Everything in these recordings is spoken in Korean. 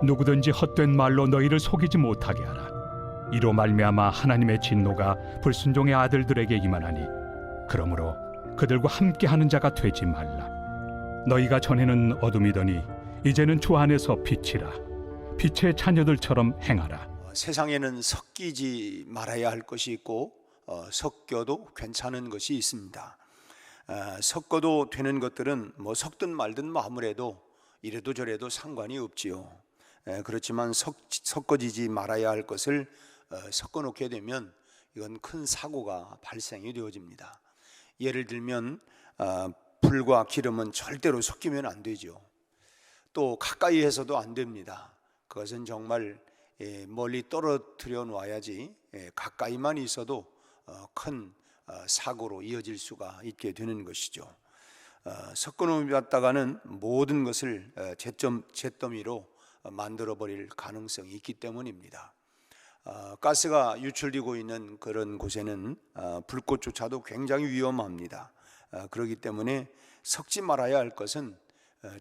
누구든지 헛된 말로 너희를 속이지 못하게 하라. 이로 말미암아 하나님의 진노가 불순종의 아들들에게 임하나니 그러므로 그들과 함께하는 자가 되지 말라. 너희가 전에는 어둠이더니 이제는 주 안에서 빛이라. 빛의 자녀들처럼 행하라. 세상에는 섞이지 말아야 할 것이 있고 섞여도 괜찮은 것이 있습니다. 섞어도 되는 것들은 뭐 섞든 말든 뭐 아무래도 이래도 저래도 상관이 없지요. 그렇지만 섞어지지 말아야 할 것을 섞어 놓게 되면 이건 큰 사고가 발생이 되어집니다. 예를 들면 불과 기름은 절대로 섞이면 안 되죠. 또 가까이 해서도 안 됩니다. 그것은 정말 멀리 떨어뜨려 놔야지 가까이만 있어도 큰 사고로 이어질 수가 있게 되는 것이죠. 섞어 놓았다가는 모든 것을 잿더미로 만들어 버릴 가능성이 있기 때문입니다. 가스가 유출되고 있는 그런 곳에는 불꽃조차도 굉장히 위험합니다. 그렇기 때문에 섞지 말아야 할 것은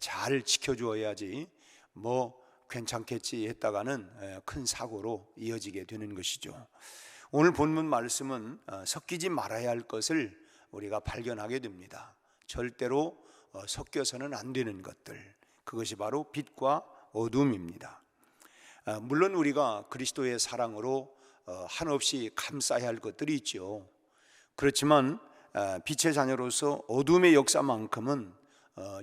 잘 지켜주어야지 뭐 괜찮겠지 했다가는 큰 사고로 이어지게 되는 것이죠. 오늘 본문 말씀은 섞이지 말아야 할 것을 우리가 발견하게 됩니다. 절대로 섞여서는 안 되는 것들, 그것이 바로 빛과 어둠입니다. 물론 우리가 그리스도의 사랑으로 한없이 감싸야 할 것들이 있죠. 그렇지만 빛의 자녀로서 어둠의 역사만큼은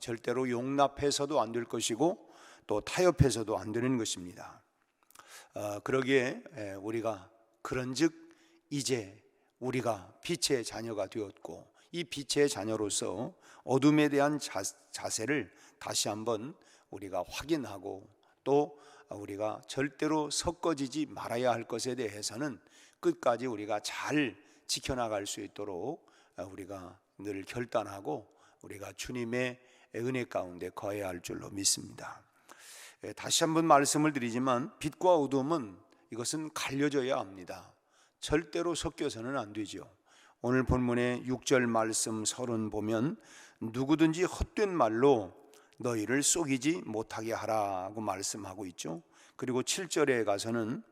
절대로 용납해서도 안 될 것이고 또 타협해서도 안 되는 것입니다. 그러기에 우리가 그런즉 이제 우리가 빛의 자녀가 되었고 이 빛의 자녀로서 어둠에 대한 자세를 다시 한번 우리가 확인하고 또 우리가 절대로 섞어지지 말아야 할 것에 대해서는 끝까지 우리가 잘 지켜나갈 수 있도록 우리가 늘 결단하고 우리가 주님의 은혜 가운데 거해야 할 줄로 믿습니다. 다시 한번 말씀을 드리지만 빛과 어둠은 이것은 갈려져야 합니다. 절대로 섞여서는 안 되죠. 오늘 본문의 6절 말씀 30 보면 누구든지 헛된 말로 너희를 속이지 못하게 하라고 말씀하고 있죠. 그리고 7절에 가서는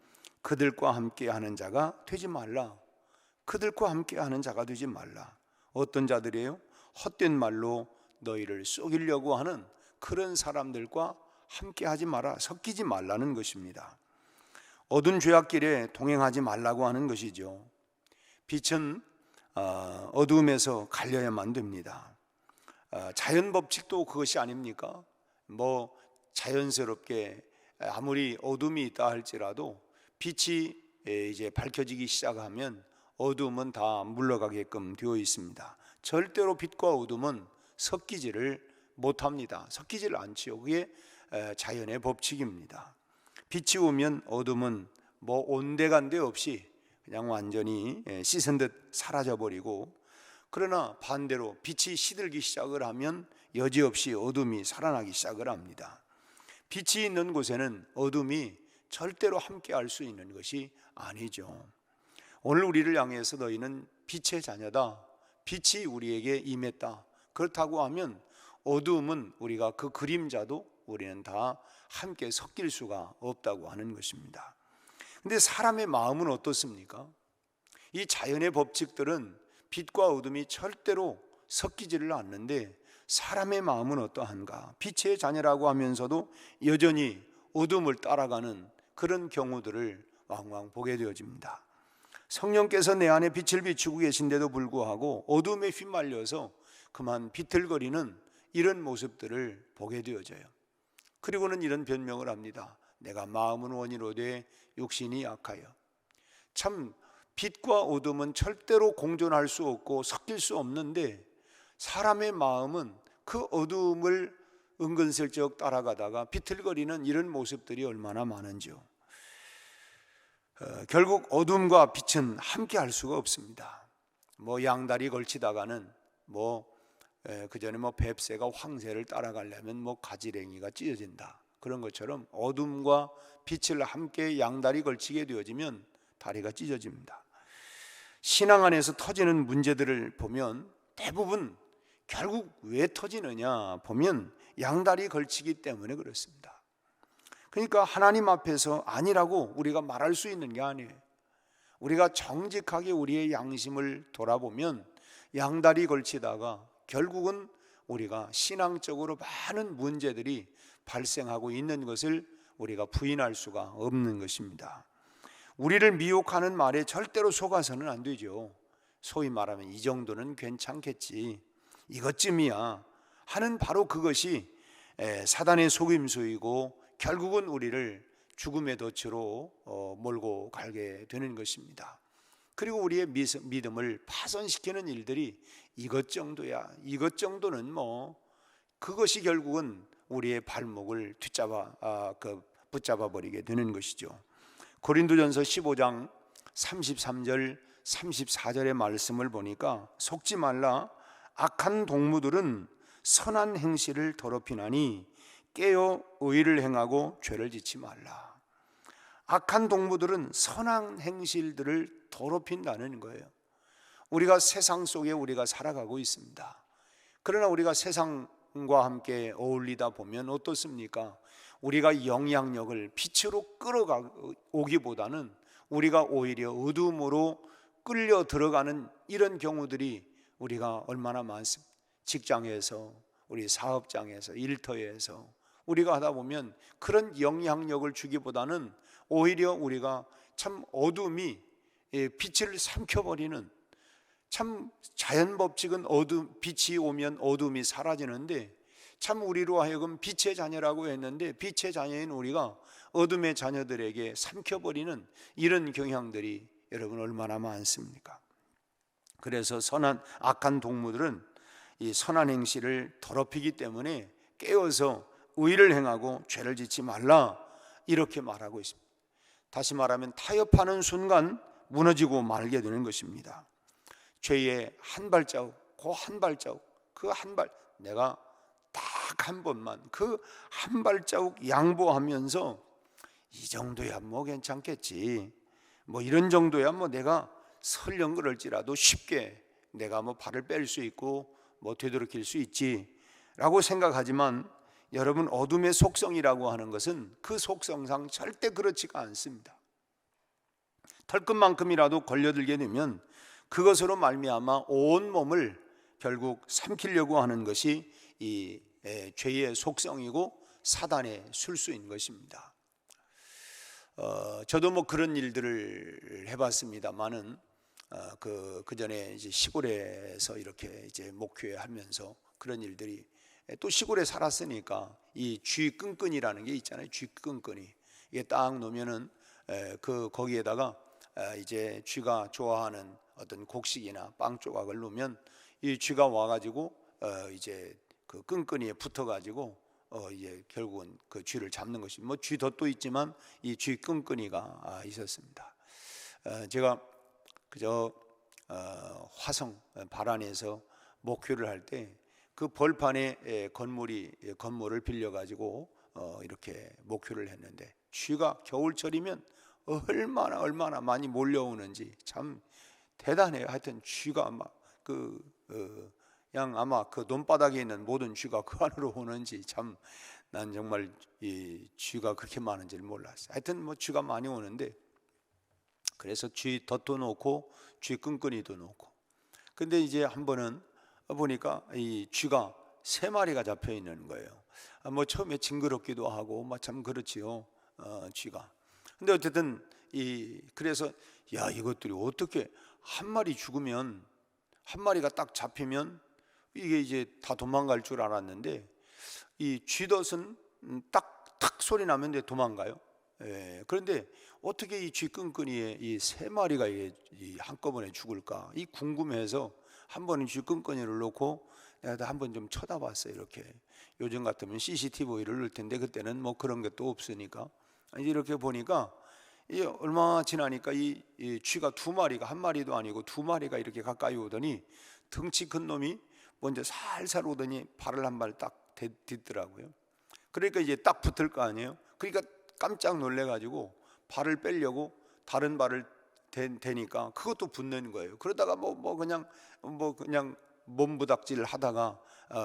그들과 함께 하는 자가 되지 말라. 그들과 함께 하는 자가 되지 말라. 어떤 자들이에요? 헛된 말로 너희를 속이려고 하는 그런 사람들과 함께 하지 마라. 섞이지 말라는 것입니다. 어두운 죄악길에 동행하지 말라고 하는 것이죠. 빛은 어두움에서 갈려야만 됩니다. 자연 법칙도 그것이 아닙니까? 뭐 자연스럽게 아무리 어둠이 있다 할지라도 빛이 이제 밝혀지기 시작하면 어둠은 다 물러가게끔 되어 있습니다. 절대로 빛과 어둠은 섞이지를 못합니다. 섞이지를 않지요. 그게 자연의 법칙입니다. 빛이 오면 어둠은 뭐 온데간데 없이 그냥 완전히 씻은 듯 사라져버리고, 그러나 반대로 빛이 시들기 시작을 하면 여지없이 어둠이 살아나기 시작을 합니다. 빛이 있는 곳에는 어둠이 절대로 함께 할 수 있는 것이 아니죠. 오늘 우리를 향해서 너희는 빛의 자녀다, 빛이 우리에게 임했다, 그렇다고 하면 어둠은 우리가 그 그림자도 우리는 다 함께 섞일 수가 없다고 하는 것입니다. 근데 사람의 마음은 어떻습니까? 이 자연의 법칙들은 빛과 어둠이 절대로 섞이지를 않는데 사람의 마음은 어떠한가? 빛의 자녀라고 하면서도 여전히 어둠을 따라가는 그런 경우들을 왕왕 보게 되어집니다. 성령께서 내 안에 빛을 비추고 계신데도 불구하고 어둠에 휘말려서 그만 비틀거리는 이런 모습들을 보게 되어져요. 그리고는 이런 변명을 합니다. 내가 마음은 원이로되 육신이 약하여. 참 빛과 어둠은 절대로 공존할 수 없고 섞일 수 없는데 사람의 마음은 그 어둠을 은근슬쩍 따라가다가 비틀거리는 이런 모습들이 얼마나 많은지요. 결국 어둠과 빛은 함께 할 수가 없습니다. 뭐 양다리 걸치다가는 그 전에 뱁새가 황새를 따라가려면 가지랭이가 찢어진다, 그런 것처럼 어둠과 빛을 함께 양다리 걸치게 되어지면 다리가 찢어집니다. 신앙 안에서 터지는 문제들을 보면 대부분 결국 왜 터지느냐 보면 양다리 걸치기 때문에 그렇습니다. 그러니까 하나님 앞에서 아니라고 우리가 말할 수 있는 게 아니에요. 우리가 정직하게 우리의 양심을 돌아보면 양다리 걸치다가 결국은 우리가 신앙적으로 많은 문제들이 발생하고 있는 것을 우리가 부인할 수가 없는 것입니다. 우리를 미혹하는 말에 절대로 속아서는 안 되죠. 소위 말하면 이 정도는 괜찮겠지, 이것쯤이야 하는 바로 그것이 사단의 속임수이고 결국은 우리를 죽음의 덫으로 몰고 가게 되는 것입니다. 그리고 우리의 믿음을 파손시키는 일들이 이것 정도야, 이것 정도는 뭐, 그것이 결국은 우리의 발목을 붙잡아 버리게 되는 것이죠. 고린도전서 15장 33절 34절의 말씀을 보니까 속지 말라, 악한 동무들은 선한 행실을 더럽히나니 깨어 의를 행하고 죄를 짓지 말라. 악한 동무들은 선한 행실들을 더럽힌다는 거예요. 우리가 세상 속에 우리가 살아가고 있습니다. 그러나 우리가 세상과 함께 어울리다 보면 어떻습니까? 우리가 영향력을 빛으로 끌어오기보다는 우리가 오히려 어둠으로 끌려 들어가는 이런 경우들이 우리가 얼마나 많습니다. 직장에서, 우리 사업장에서, 일터에서 우리가 하다 보면 그런 영향력을 주기보다는 오히려 우리가 참 어둠이 빛을 삼켜버리는, 참 자연 법칙은 빛이 오면 어둠이 사라지는데 참 우리로 하여금 빛의 자녀라고 했는데 빛의 자녀인 우리가 어둠의 자녀들에게 삼켜버리는 이런 경향들이 여러분 얼마나 많습니까? 그래서 악한 동무들은 이 선한 행실을 더럽히기 때문에 깨어서 의를 행하고 죄를 짓지 말라, 이렇게 말하고 있습니다. 다시 말하면 타협하는 순간 무너지고 말게 되는 것입니다. 죄의 한 발자국, 그 한 발자국, 그 한 발, 내가 딱 한 번만 그 한 발자국 양보하면서 이 정도야 뭐 괜찮겠지, 뭐 이런 정도야 뭐 내가 설령 그럴지라도 쉽게 내가 뭐 발을 뺄 수 있고 뭐 되도록일 수 있지 라고 생각하지만, 여러분 어둠의 속성이라고 하는 것은 그 속성상 절대 그렇지가 않습니다. 털끝만큼이라도 걸려들게 되면 그것으로 말미암아 온 몸을 결국 삼키려고 하는 것이 이 죄의 속성이고 사단의 술수인 것입니다. 저도 뭐 그런 일들을 해봤습니다만은 그 전에 이제 시골에서 이렇게 이제 목회하면서 그런 일들이, 또 시골에 살았으니까 이 쥐끈끈이라는 게 있잖아요. 쥐끈끈이 이게 딱 놓으면은 거기에다가 이제 쥐가 좋아하는 어떤 곡식이나 빵 조각을 놓으면 이 쥐가 와가지고 이제 그 끈끈이에 붙어가지고 이제 결국은 그 쥐를 잡는 것이, 뭐 쥐 덫도 있지만 이 쥐 끈끈이가 있었습니다. 제가 그저 화성 발안에서 목회를 할 때 그 벌판에 건물을 빌려가지고 이렇게 목회를 했는데 쥐가 겨울철이면 얼마나 많이 몰려오는지 참 대단해요. 하여튼 쥐가 막 그냥 아마 그 논바닥에 있는 모든 쥐가 그 안으로 오는지 참 난 정말 이 쥐가 그렇게 많은지를 몰랐어요. 하여튼 뭐 쥐가 많이 오는데, 그래서 쥐 덫도 놓고 쥐 끈끈이도 놓고, 근데 이제 한 번은 보니까 이 쥐가 3마리가 잡혀 있는 거예요. 뭐 처음에 징그럽기도 하고 막 참 그렇지요, 쥐가. 근데 어쨌든 그래서 야, 이것들이 어떻게 한 마리 죽으면, 한 마리가 딱 잡히면 이게 이제 다 도망갈 줄 알았는데, 이 쥐덫은 탁 소리 나면 이제 도망가요. 그런데 어떻게 이 쥐 끈끈이에 이 3마리가 이 한꺼번에 죽을까, 이 궁금해서 한 번은 쥐 끈끈이를 놓고 내가 한번 좀 쳐다봤어요. 이렇게 요즘 같으면 CCTV를 넣을 텐데 그때는 뭐 그런 것도 없으니까 이렇게 보니까 얼마 지나니까 이 쥐가 2마리가, 한 마리도 아니고 2마리가 이렇게 가까이 오더니 덩치 큰 놈이 먼저 살살 오더니 발을 한 발 딱 딛더라고요. 그러니까 이제 딱 붙을 거 아니에요. 그러니까 깜짝 놀래가지고 발을 빼려고 다른 발을 대니까 그것도 붙는 거예요. 그러다가 그냥 몸부닥질 하다가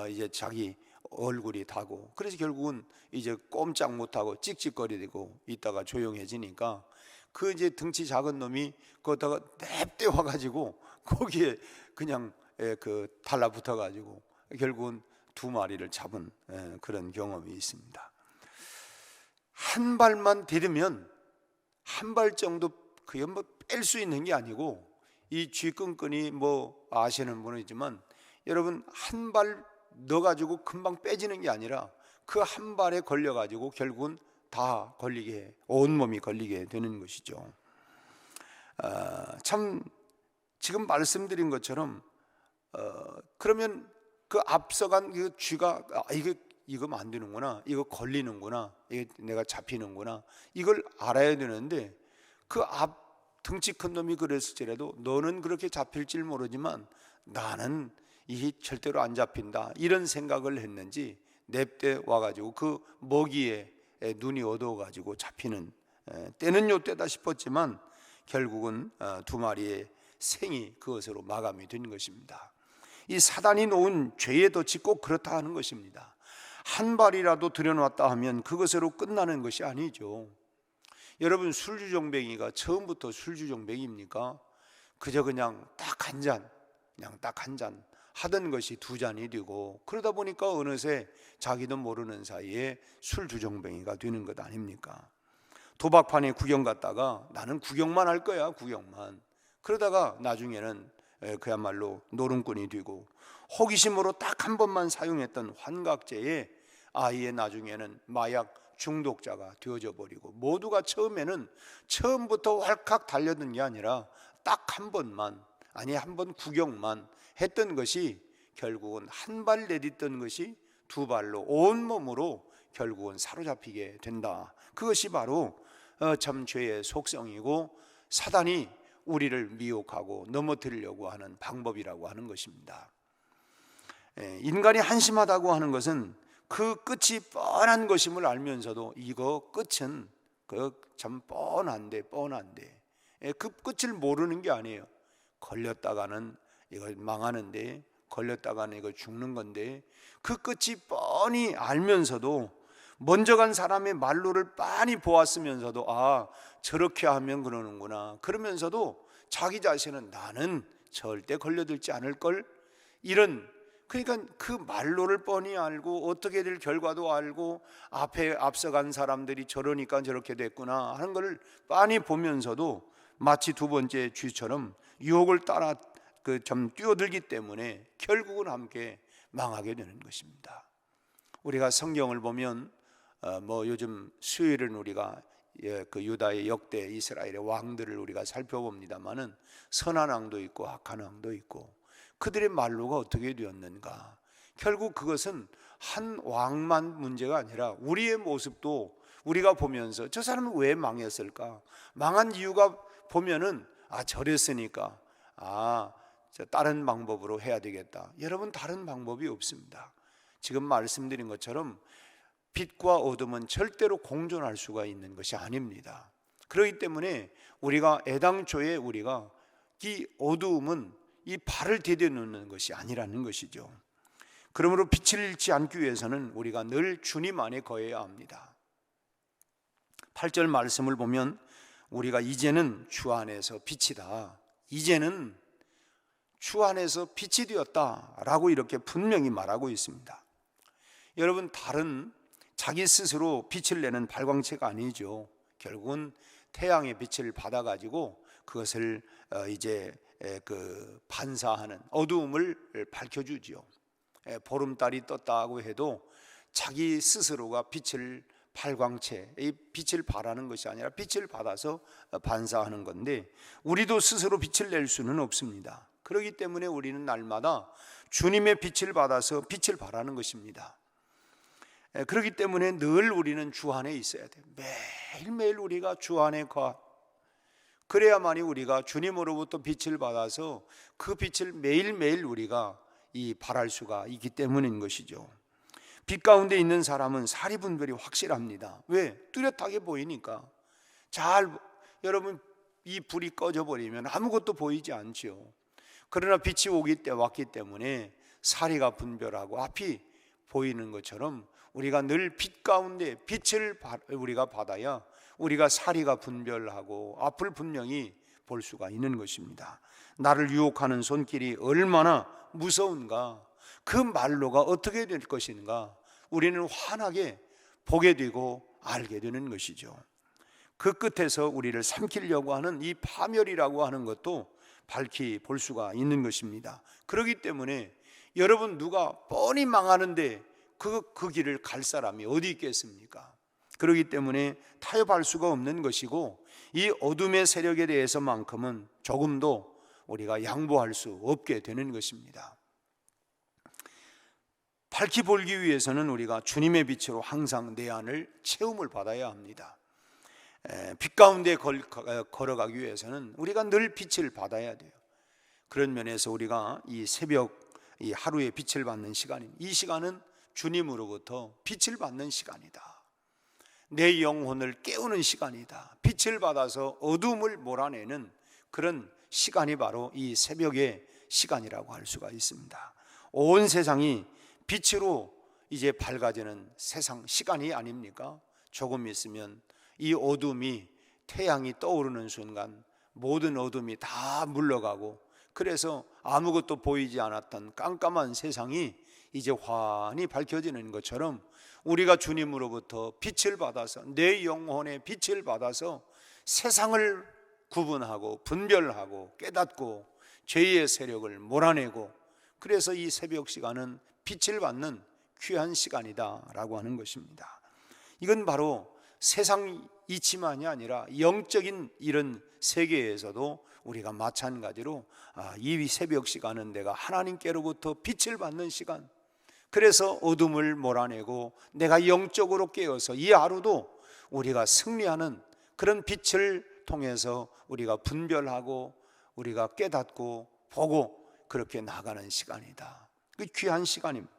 이제 자기 얼굴이 타고, 그래서 결국은 이제 꼼짝 못하고 찍찍거리고 있다가 조용해지니까 그 이제 등치 작은 놈이 거기다가 냅대 와가지고 거기에 그냥 그 달라붙어가지고 결국은 두 마리를 잡은 그런 경험이 있습니다. 한 발만 디디면 한 발 정도 그게 뭐 뺄 수 있는 게 아니고, 이 쥐끈끈이 뭐 아시는 분은 있지만 여러분 한 발 넣어가지고 금방 빼지는 게 아니라 그 한 발에 걸려가지고 결국은 다 걸리게, 온몸이 걸리게 되는 것이죠. 참 지금 말씀드린 것처럼 그러면 그 앞서간 그 쥐가 이거 안 되는구나, 이거 걸리는구나, 이게 내가 잡히는구나, 이걸 알아야 되는데 그 앞 등치 큰 놈이 그랬을지라도 너는 그렇게 잡힐 줄 모르지만 나는 이 절대로 안 잡힌다, 이런 생각을 했는지 냅대 와가지고 그 먹이에 눈이 어두워가지고 잡히는 때는 요때다 싶었지만 결국은 두 마리의 생이 그것으로 마감이 된 것입니다. 이 사단이 놓은 죄의 덫이 꼭 그렇다 하는 것입니다. 한 발이라도 들여놨다 하면 그것으로 끝나는 것이 아니죠. 여러분, 술주정뱅이가 처음부터 술주정뱅이입니까? 그저 그냥 딱 한 잔 하던 것이 두 잔이 되고, 그러다 보니까 어느새 자기도 모르는 사이에 술주정뱅이가 되는 것 아닙니까? 도박판에 구경 갔다가 나는 구경만 할 거야, 구경만. 그러다가 나중에는 그야말로 노름꾼이 되고, 호기심으로 딱 한 번만 사용했던 환각제에 아예 나중에는 마약 중독자가 되어져 버리고, 모두가 처음부터 활칵 달려든 게 아니라 딱 한 번만, 아니 한 번 구경만 했던 것이 결국은 한 발 내딛던 것이 두 발로 온몸으로 결국은 사로잡히게 된다. 그것이 바로 참 죄의 속성이고 사단이 우리를 미혹하고 넘어뜨리려고 하는 방법이라고 하는 것입니다. 인간이 한심하다고 하는 것은 그 끝이 뻔한 것임을 알면서도 이거 끝은 참 뻔한데 그 끝을 모르는 게 아니에요. 걸렸다가는 이거 망하는데, 걸렸다가는 이거 죽는 건데, 그 끝이 뻔히 알면서도 먼저 간 사람의 말로를 빤히 보았으면서도 저렇게 하면 그러는구나, 그러면서도 자기 자신은 나는 절대 걸려들지 않을 걸, 이런, 그러니까 그 말로를 뻔히 알고 어떻게 될 결과도 알고 앞에 앞서간 사람들이 저러니까 저렇게 됐구나 하는 걸 빤히 보면서도 마치 두 번째 쥐처럼 유혹을 따라 좀 뛰어들기 때문에 결국은 함께 망하게 되는 것입니다. 우리가 성경을 보면 요즘 수요일은 우리가 그 유다의 역대 이스라엘의 왕들을 우리가 살펴봅니다만은 선한 왕도 있고 악한 왕도 있고, 그들의 말로가 어떻게 되었는가? 결국 그것은 한 왕만 문제가 아니라 우리의 모습도 우리가 보면서 저 사람은 왜 망했을까? 망한 이유가 보면은 저랬으니까 다른 방법으로 해야 되겠다. 여러분, 다른 방법이 없습니다. 지금 말씀드린 것처럼 빛과 어둠은 절대로 공존할 수가 있는 것이 아닙니다. 그렇기 때문에 우리가 애당초에 우리가 이 어두움은 이 발을 디뎌놓는 것이 아니라는 것이죠. 그러므로 빛을 잃지 않기 위해서는 우리가 늘 주님 안에 거해야 합니다. 8절 말씀을 보면 우리가 이제는 주 안에서 빛이다, 이제는 주 안에서 빛이 되었다라고 이렇게 분명히 말하고 있습니다. 여러분, 달은 자기 스스로 빛을 내는 발광체가 아니죠. 결국은 태양의 빛을 받아가지고 그것을 이제 반사하는 어두움을 밝혀주지요. 보름달이 떴다고 해도 자기 스스로가 빛을, 발광체, 이 빛을 발하는 것이 아니라 빛을 받아서 반사하는 건데, 우리도 스스로 빛을 낼 수는 없습니다. 그렇기 때문에 우리는 날마다 주님의 빛을 받아서 빛을 발하는 것입니다. 그렇기 때문에 늘 우리는 주 안에 있어야 돼요. 매일매일 우리가 주 안에 그래야만이 우리가 주님으로부터 빛을 받아서 그 빛을 매일매일 우리가 발할 수가 있기 때문인 것이죠. 빛 가운데 있는 사람은 사리분별이 확실합니다. 왜? 뚜렷하게 보이니까. 여러분, 이 불이 꺼져버리면 아무것도 보이지 않죠. 그러나 빛이 왔기 때문에 사리가 분별하고 앞이 보이는 것처럼 우리가 늘 빛 가운데 빛을 우리가 받아야 우리가 사리가 분별하고 앞을 분명히 볼 수가 있는 것입니다. 나를 유혹하는 손길이 얼마나 무서운가, 그 말로가 어떻게 될 것인가 우리는 환하게 보게 되고 알게 되는 것이죠. 그 끝에서 우리를 삼키려고 하는 이 파멸이라고 하는 것도 밝히 볼 수가 있는 것입니다. 그렇기 때문에 여러분, 누가 뻔히 망하는데 그 길을 갈 사람이 어디 있겠습니까? 그렇기 때문에 타협할 수가 없는 것이고, 이 어둠의 세력에 대해서만큼은 조금도 우리가 양보할 수 없게 되는 것입니다. 밝히 보기 위해서는 우리가 주님의 빛으로 항상 내 안을 채움을 받아야 합니다. 빛 가운데 걸어가기 위해서는 우리가 늘 빛을 받아야 돼요. 그런 면에서 우리가 이 새벽, 이 하루의 빛을 받는 시간입니다. 이 시간은 주님으로부터 빛을 받는 시간이다. 내 영혼을 깨우는 시간이다. 빛을 받아서 어둠을 몰아내는 그런 시간이 바로 이 새벽의 시간이라고 할 수가 있습니다. 온 세상이 빛으로 이제 밝아지는 세상 시간이 아닙니까? 조금 있으면 이 어둠이 태양이 떠오르는 순간 모든 어둠이 다 물러가고, 그래서 아무것도 보이지 않았던 깜깜한 세상이 이제 환히 밝혀지는 것처럼 우리가 주님으로부터 빛을 받아서, 내 영혼의 빛을 받아서 세상을 구분하고 분별하고 깨닫고 죄의 세력을 몰아내고, 그래서 이 새벽 시간은 빛을 받는 귀한 시간이다라고 하는 것입니다. 이건 바로 세상 이치만이 아니라 영적인 이런 세계에서도 우리가 마찬가지로 이 새벽 시간은 내가 하나님께로부터 빛을 받는 시간, 그래서 어둠을 몰아내고 내가 영적으로 깨어서 이 하루도 우리가 승리하는 그런 빛을 통해서 우리가 분별하고 우리가 깨닫고 보고 그렇게 나가는 시간이다. 그 귀한 시간입니다.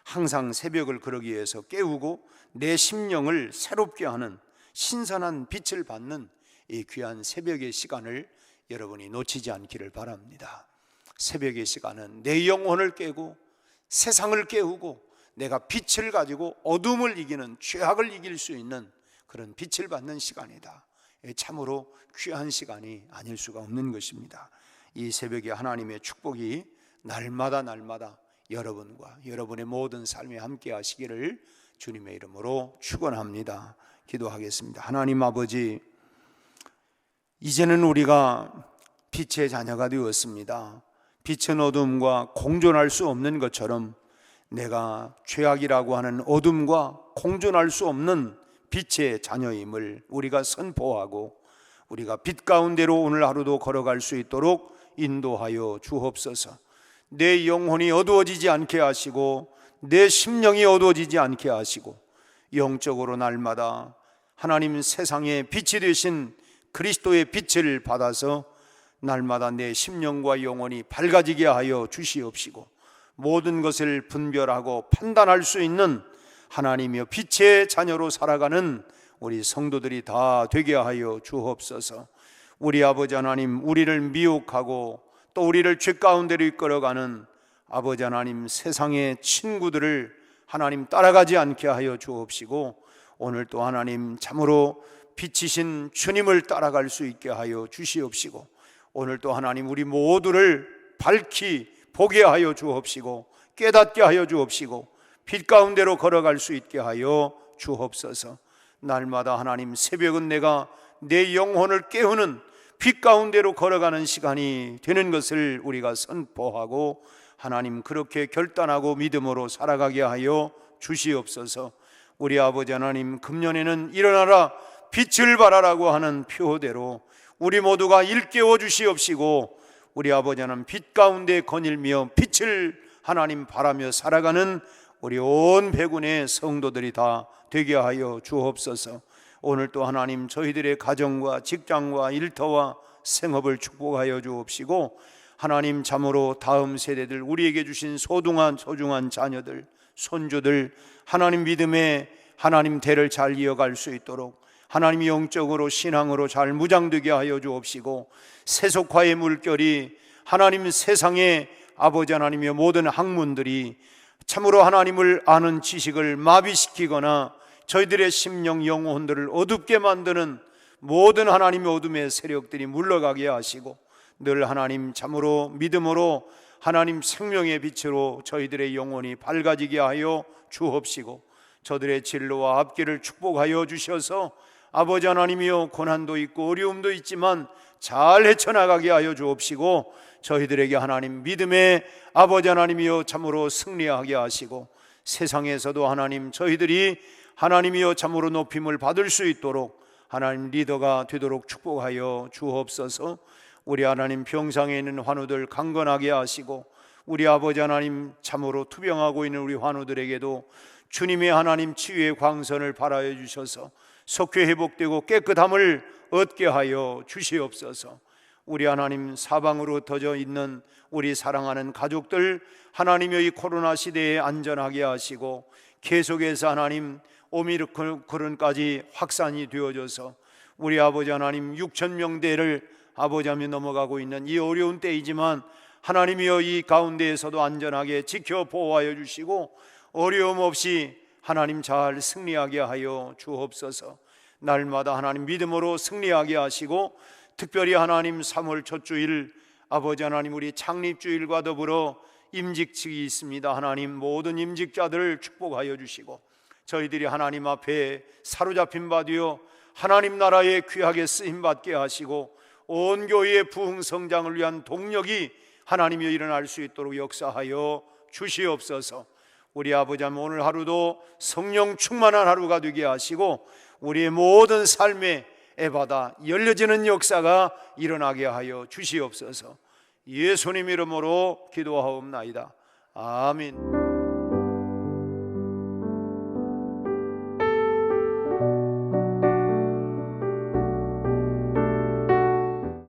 항상 새벽을 그러기 위해서 깨우고 내 심령을 새롭게 하는 신선한 빛을 받는 이 귀한 새벽의 시간을 여러분이 놓치지 않기를 바랍니다. 새벽의 시간은 내 영혼을 깨고 세상을 깨우고 내가 빛을 가지고 어둠을 이기는, 죄악을 이길 수 있는 그런 빛을 받는 시간이다. 참으로 귀한 시간이 아닐 수가 없는 것입니다. 이 새벽에 하나님의 축복이 날마다 여러분과 여러분의 모든 삶에 함께 하시기를 주님의 이름으로 축원합니다. 기도하겠습니다. 하나님 아버지, 이제는 우리가 빛의 자녀가 되었습니다. 빛은 어둠과 공존할 수 없는 것처럼 내가 죄악이라고 하는 어둠과 공존할 수 없는 빛의 자녀임을 우리가 선포하고 우리가 빛 가운데로 오늘 하루도 걸어갈 수 있도록 인도하여 주옵소서. 내 영혼이 어두워지지 않게 하시고 내 심령이 어두워지지 않게 하시고 영적으로 날마다 하나님 세상의 빛이 되신 그리스도의 빛을 받아서 날마다 내 심령과 영혼이 밝아지게 하여 주시옵시고, 모든 것을 분별하고 판단할 수 있는 하나님이여 빛의 자녀로 살아가는 우리 성도들이 다 되게 하여 주옵소서. 우리 아버지 하나님, 우리를 미혹하고 또 우리를 죄 가운데로 이끌어가는 아버지 하나님, 세상의 친구들을 하나님 따라가지 않게 하여 주옵시고, 오늘 또 하나님 참으로 빛이신 주님을 따라갈 수 있게 하여 주시옵시고, 오늘 또 하나님 우리 모두를 밝히 보게 하여 주옵시고 깨닫게 하여 주옵시고 빛 가운데로 걸어갈 수 있게 하여 주옵소서. 날마다 하나님 새벽은 내가 내 영혼을 깨우는 빛 가운데로 걸어가는 시간이 되는 것을 우리가 선포하고 하나님 그렇게 결단하고 믿음으로 살아가게 하여 주시옵소서. 우리 아버지 하나님, 금년에는 일어나라 빛을 발하라고 하는 표대로 우리 모두가 일깨워 주시옵시고, 우리 아버지 하나님 빛 가운데 거닐며 빛을 하나님 바라며 살아가는 우리 온 백운의 성도들이 다 되게 하여 주옵소서. 오늘 또 하나님 저희들의 가정과 직장과 일터와 생업을 축복하여 주옵시고, 하나님 참으로 다음 세대들, 우리에게 주신 소중한 자녀들, 손주들 하나님 믿음의 하나님 대를 잘 이어갈 수 있도록 하나님이 영적으로 신앙으로 잘 무장되게 하여 주옵시고, 세속화의 물결이 하나님 세상의 아버지 하나님의 모든 학문들이 참으로 하나님을 아는 지식을 마비시키거나 저희들의 심령 영혼들을 어둡게 만드는 모든 하나님의 어둠의 세력들이 물러가게 하시고 늘 하나님 참으로 믿음으로 하나님 생명의 빛으로 저희들의 영혼이 밝아지게 하여 주옵시고 저들의 진로와 앞길을 축복하여 주셔서 아버지 하나님이여 고난도 있고 어려움도 있지만 잘 헤쳐나가게 하여 주옵시고 저희들에게 하나님 믿음의 아버지 하나님이여 참으로 승리하게 하시고 세상에서도 하나님 저희들이 하나님이여 참으로 높임을 받을 수 있도록 하나님 리더가 되도록 축복하여 주옵소서. 우리 하나님 병상에 있는 환우들 강건하게 하시고 우리 아버지 하나님 참으로 투병하고 있는 우리 환우들에게도 주님의 하나님 치유의 광선을 발하여 주셔서 속죄 회복되고 깨끗함을 얻게 하여 주시옵소서. 우리 하나님 사방으로 흩어져 있는 우리 사랑하는 가족들 하나님의 이 코로나 시대에 안전하게 하시고 계속해서 하나님 오미크론까지 확산이 되어져서 우리 아버지 하나님 6,000명대를 아버지 하며 넘어가고 있는 이 어려운 때이지만 하나님이여 이 가운데에서도 안전하게 지켜 보호하여 주시고 어려움 없이 하나님 잘 승리하게 하여 주옵소서. 날마다 하나님 믿음으로 승리하게 하시고 특별히 하나님 3월 첫 주일 아버지 하나님 우리 창립주일과 더불어 임직식이 있습니다. 하나님 모든 임직자들을 축복하여 주시고 저희들이 하나님 앞에 사로잡힌 바 되어 하나님 나라에 귀하게 쓰임받게 하시고 온 교회의 부흥성장을 위한 동력이 하나님이 일어날 수 있도록 역사하여 주시옵소서. 우리 아버지 오늘 하루도 성령 충만한 하루가 되게 하시고 우리의 모든 삶에 에바다 열려지는 역사가 일어나게 하여 주시옵소서. 예수님 이름으로 기도하옵나이다. 아멘.